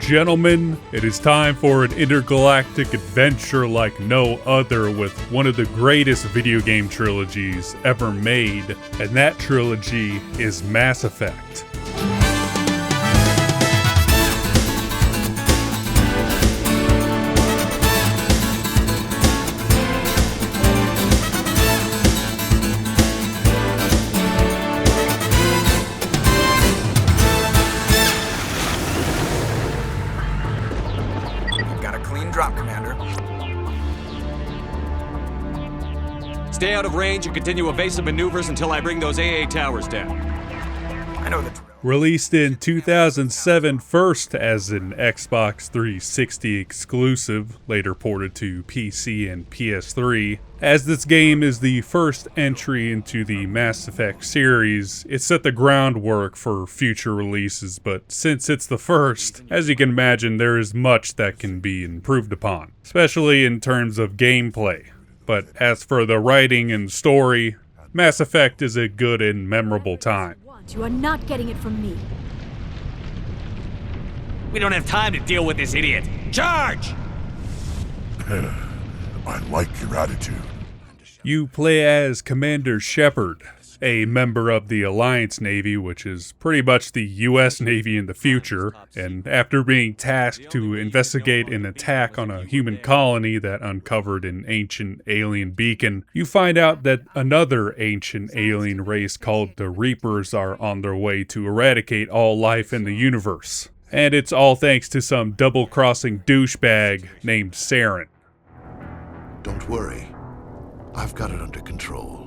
gentlemen, it is time for an intergalactic adventure like no other with one of the greatest video game trilogies ever made, and that trilogy is Mass Effect. Stay out of range and continue evasive maneuvers until I bring those AA towers down. I know the drill. Released in 2007 first as an Xbox 360 exclusive, later ported to PC and PS3. As this game is the first entry into the Mass Effect series, it set the groundwork for future releases, but since it's the first, as you can imagine, there is much that can be improved upon, especially in terms of gameplay. But as for the writing and story, Mass Effect is a good and memorable time. You are not getting it from me. We don't have time to deal with this idiot. Charge! I like your attitude. You play as Commander Shepard, a member of the Alliance Navy, which is pretty much the US Navy in the future, and after being tasked to investigate an attack on a human colony that uncovered an ancient alien beacon, you find out that another ancient alien race called the Reapers are on their way to eradicate all life in the universe. And it's all thanks to some double-crossing douchebag named Saren. Don't worry. I've got it under control.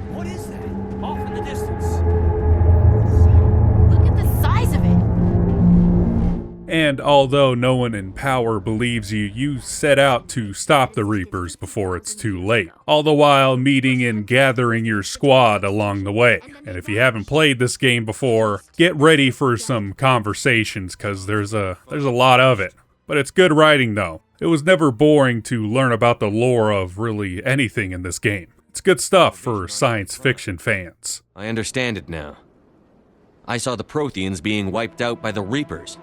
What is that? Off in the distance. Look at the size of it. And although no one in power believes you, you set out to stop the Reapers before it's too late, all the while meeting and gathering your squad along the way. And if you haven't played this game before, get ready for some conversations, cause there's a lot of it. But it's good writing though. It was never boring to learn about the lore of really anything in this game. It's good stuff for science fiction fans. I understand it now. I saw the Protheans being wiped out by the Reapers.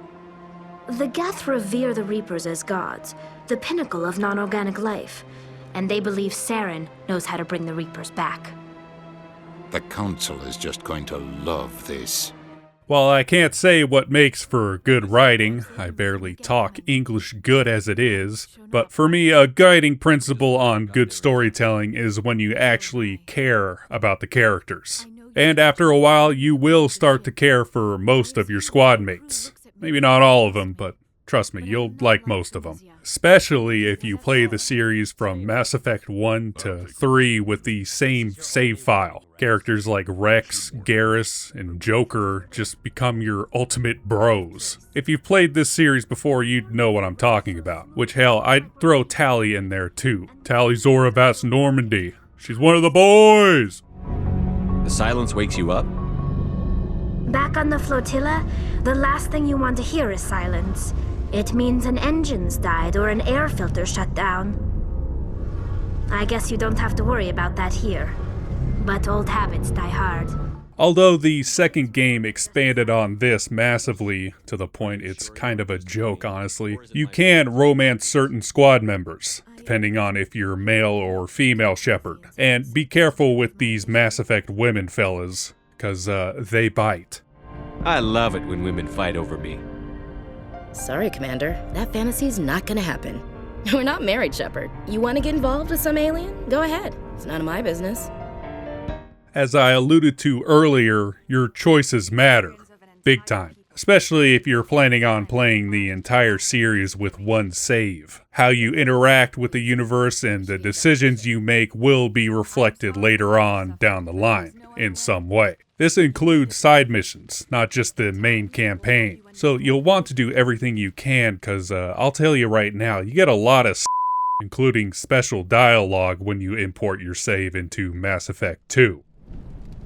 The Geth revere the Reapers as gods, the pinnacle of non-organic life, and they believe Saren knows how to bring the Reapers back. The Council is just going to love this. While I can't say what makes for good writing, I barely talk English good as it is, but for me a guiding principle on good storytelling is when you actually care about the characters. And after a while you will start to care for most of your squad mates. Maybe not all of them, but trust me, you'll like most of them. Especially if you play the series from Mass Effect 1 to 3 with the same save file. Characters like Rex, Garrus, and Joker just become your ultimate bros. If you've played this series before, you'd know what I'm talking about. Which, hell, I'd throw Tali in there too. Tali Zoravat's Normandy. She's one of the boys! The silence wakes you up? Back on the flotilla, the last thing you want to hear is silence. It means an engine's died or an air filter shut down. I guess you don't have to worry about that here. But old habits die hard. Although the second game expanded on this massively, to the point it's kind of a joke honestly, you can romance certain squad members, depending on if you're male or female Shepard. And be careful with these Mass Effect women fellas, cause they bite. I love it when women fight over me. Sorry, Commander. That fantasy's not gonna happen. We're not married, Shepard. You want to get involved with some alien? Go ahead. It's none of my business. As I alluded to earlier, your choices matter. Big time. Especially if you're planning on playing the entire series with one save. How you interact with the universe and the decisions you make will be reflected later on down the line, in some way. This includes side missions, not just the main campaign. So you'll want to do everything you can, cause I'll tell you right now, you get a lot of including special dialogue when you import your save into Mass Effect 2.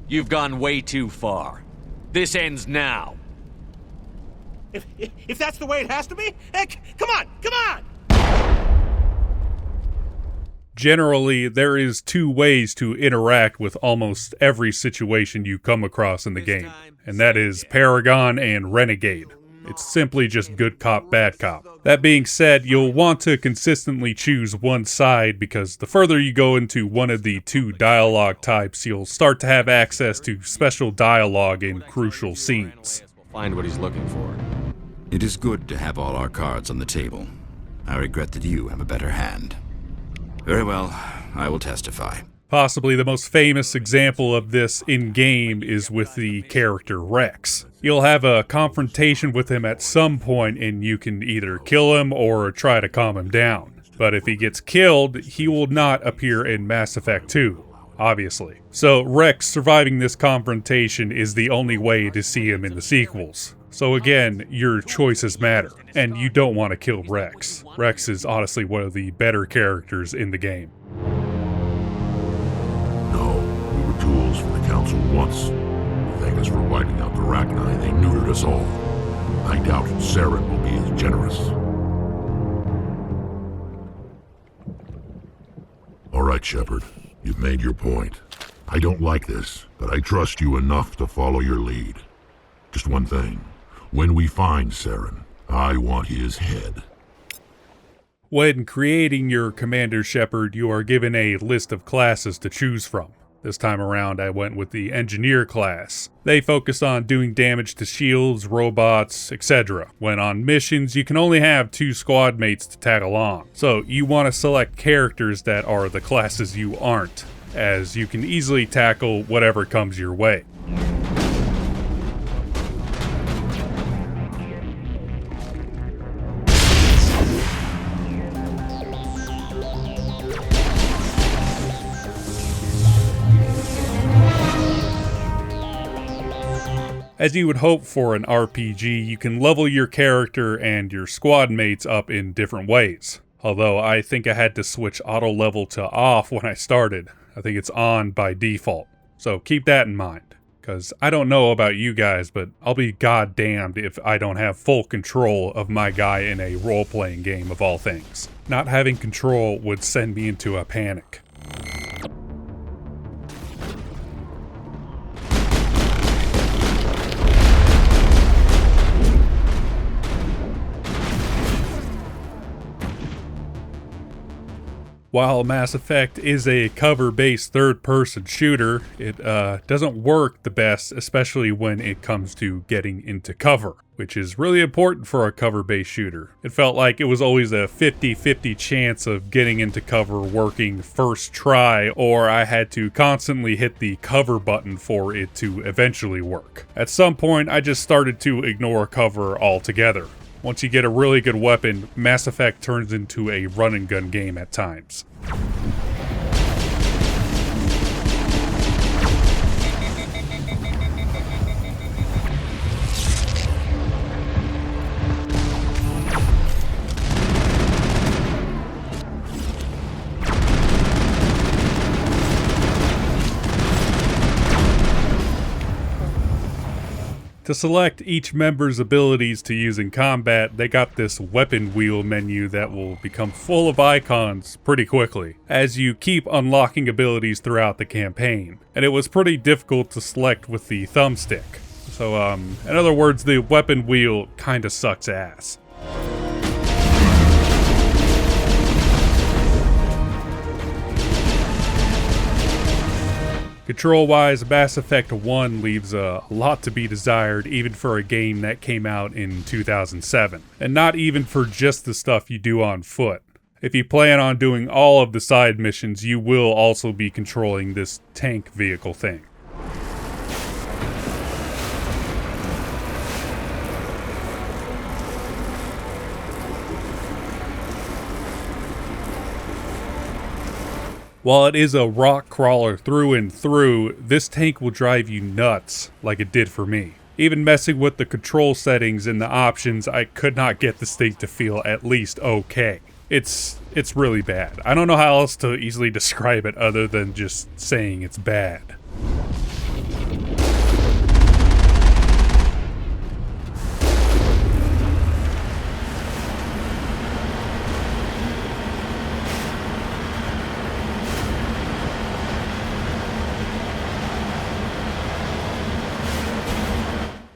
You've gone way too far. This ends now. If that's the way it has to be, heck, come on! Generally, there is 2 ways to interact with almost every situation you come across in the game, and that is Paragon and Renegade. It's simply just good cop, bad cop. That being said, you'll want to consistently choose one side because the further you go into one of the 2 dialogue types, you'll start to have access to special dialogue in crucial scenes. Find what he's looking for. It is good to have all our cards on the table. I regret that you have a better hand. Very well, I will testify. Possibly the most famous example of this in-game is with the character Rex. You'll have a confrontation with him at some point and you can either kill him or try to calm him down. But if he gets killed, he will not appear in Mass Effect 2, obviously. So Rex surviving this confrontation is the only way to see him in the sequels. So again, your choices matter, and you don't want to kill Rex. Rex is honestly one of the better characters in the game. No, we were tools for the Council once. Thank us for wiping out the Rachni, they neutered us all. I doubt Saren will be as generous. All right, Shepard, you've made your point. I don't like this, but I trust you enough to follow your lead. Just one thing. When we find Saren, I want his head. When creating your Commander Shepard, you are given a list of classes to choose from. This time around, I went with the Engineer class. They focus on doing damage to shields, robots, etc. When on missions, you can only have 2 squad mates to tag along. So you want to select characters that are the classes you aren't, as you can easily tackle whatever comes your way. As you would hope for an RPG, you can level your character and your squad mates up in different ways. Although I think I had to switch auto level to off when I started. I think it's on by default. So keep that in mind. Because I don't know about you guys, but I'll be goddamned if I don't have full control of my guy in a role-playing game of all things. Not having control would send me into a panic. While Mass Effect is a cover-based third-person shooter, it doesn't work the best, especially when it comes to getting into cover, which is really important for a cover-based shooter. It felt like it was always a 50-50 chance of getting into cover working first try, or I had to constantly hit the cover button for it to eventually work. At some point, I just started to ignore cover altogether. Once you get a really good weapon, Mass Effect turns into a run-and-gun game at times. To select each member's abilities to use in combat, they got this weapon wheel menu that will become full of icons pretty quickly, as you keep unlocking abilities throughout the campaign. And it was pretty difficult to select with the thumbstick. So, in other words, the weapon wheel kinda sucks ass. Control-wise, Mass Effect 1 leaves a lot to be desired even for a game that came out in 2007. And not even for just the stuff you do on foot. If you plan on doing all of the side missions, you will also be controlling this tank vehicle thing. While it is a rock crawler through and through, this tank will drive you nuts, like it did for me. Even messing with the control settings and the options, I could not get this thing to feel at least okay. It's really bad. I don't know how else to easily describe it other than just saying it's bad.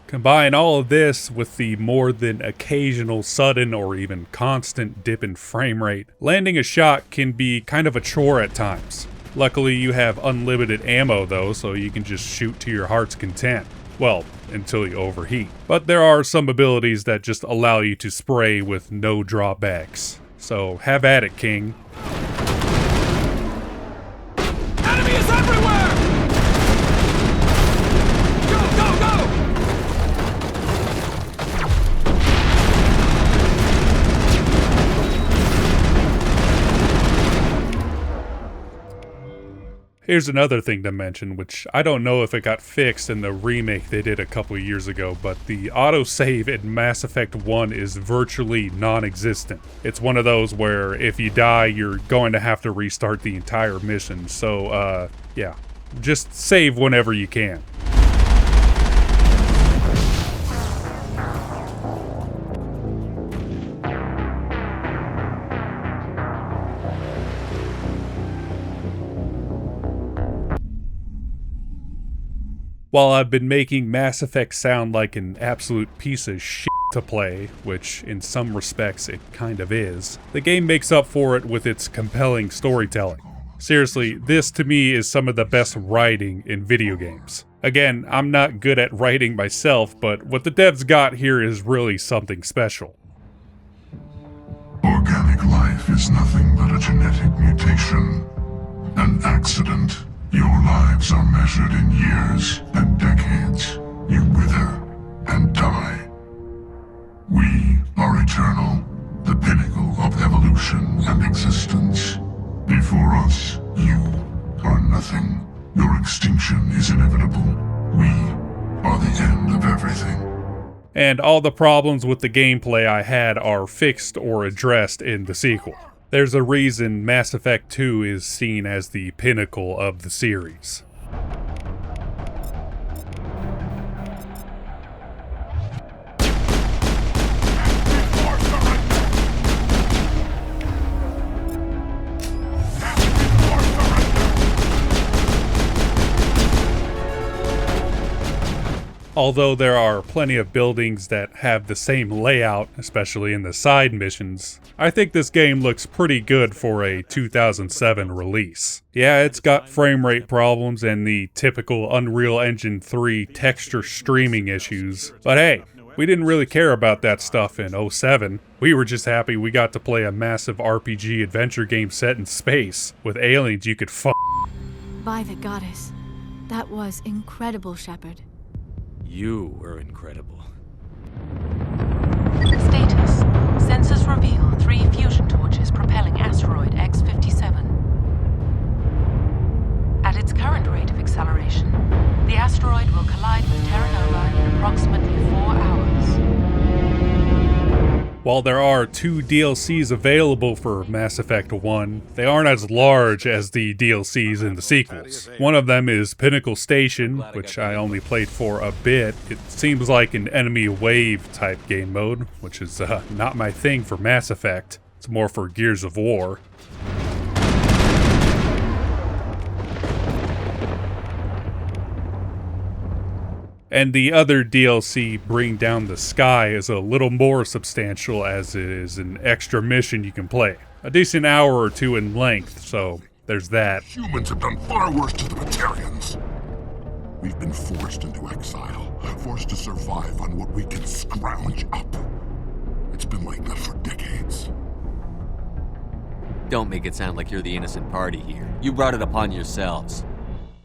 Combine all of this with the more than occasional sudden or even constant dip in frame rate, landing a shot can be kind of a chore at times. Luckily you have unlimited ammo though, so you can just shoot to your heart's content. Well, until you overheat. But there are some abilities that just allow you to spray with no drawbacks. So have at it, King. Enemy is everywhere! Go, go, go! Here's another thing to mention, which I don't know if it got fixed in the remake they did a couple years ago, but the autosave in Mass Effect 1 is virtually non-existent. It's one of those where if you die, you're going to have to restart the entire mission, so, yeah. Just save whenever you can. While I've been making Mass Effect sound like an absolute piece of shit to play, which in some respects it kind of is, the game makes up for it with its compelling storytelling. Seriously, this to me is some of the best writing in video games. Again, I'm not good at writing myself, but what the devs got here is really something special. Organic life is nothing but a genetic mutation, an accident. Your lives are measured in years and decades. You wither and die. We are eternal, the pinnacle of evolution and existence. Before us, you are nothing. Your extinction is inevitable. We are the end of everything. And all the problems with the gameplay I had are fixed or addressed in the sequel. There's a reason Mass Effect 2 is seen as the pinnacle of the series. Although there are plenty of buildings that have the same layout, especially in the side missions, I think this game looks pretty good for a 2007 release. Yeah, it's got frame rate problems and the typical Unreal Engine 3 texture streaming issues, but hey, we didn't really care about that stuff in 07. We were just happy we got to play a massive RPG adventure game set in space, with aliens you could f***. By the goddess, that was incredible, Shepard. You were incredible. Status. Sensors reveal 3 fusion torches propelling asteroid X-57. At its current rate of acceleration, the asteroid will collide with Terra Nova in approximately 4 hours. While there are 2 DLCs available for Mass Effect 1, they aren't as large as the DLCs in the sequels. One of them is Pinnacle Station, which I only played for a bit. It seems like an enemy wave type game mode, which is not my thing for Mass Effect. It's more for Gears of War. And the other DLC, Bring Down the Sky, is a little more substantial as it is an extra mission you can play. A decent hour or 2 in length, so there's that. Humans have done far worse to the Batarians. We've been forced into exile, forced to survive on what we can scrounge up. It's been like that for decades. Don't make it sound like you're the innocent party here. You brought it upon yourselves.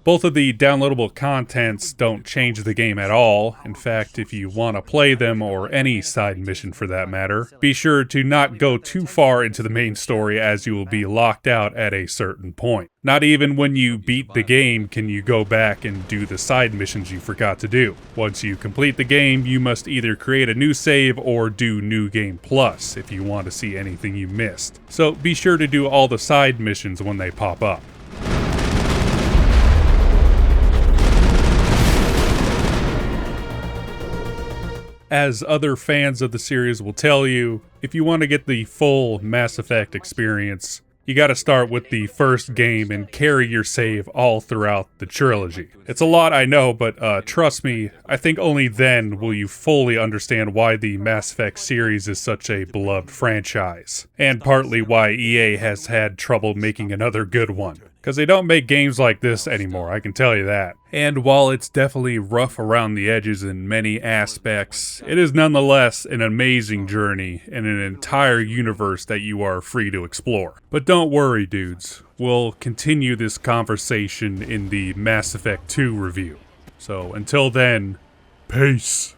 Both of the downloadable contents don't change the game at all. In fact, if you want to play them, or any side mission for that matter, be sure to not go too far into the main story, as you will be locked out at a certain point. Not even when you beat the game can you go back and do the side missions you forgot to do. Once you complete the game, you must either create a new save or do New Game Plus if you want to see anything you missed. So be sure to do all the side missions when they pop up. As other fans of the series will tell you, if you want to get the full Mass Effect experience, You gotta start with the first game and carry your save all throughout the trilogy. It's a lot, I know, but trust me, I think only then will you fully understand why the Mass Effect series is such a beloved franchise, and partly why EA has had trouble making another good one. Because they don't make games like this anymore, I can tell you that. And while it's definitely rough around the edges in many aspects, it is nonetheless an amazing journey in an entire universe that you are free to explore. But don't worry, dudes. We'll continue this conversation in the Mass Effect 2 review. So until then, peace.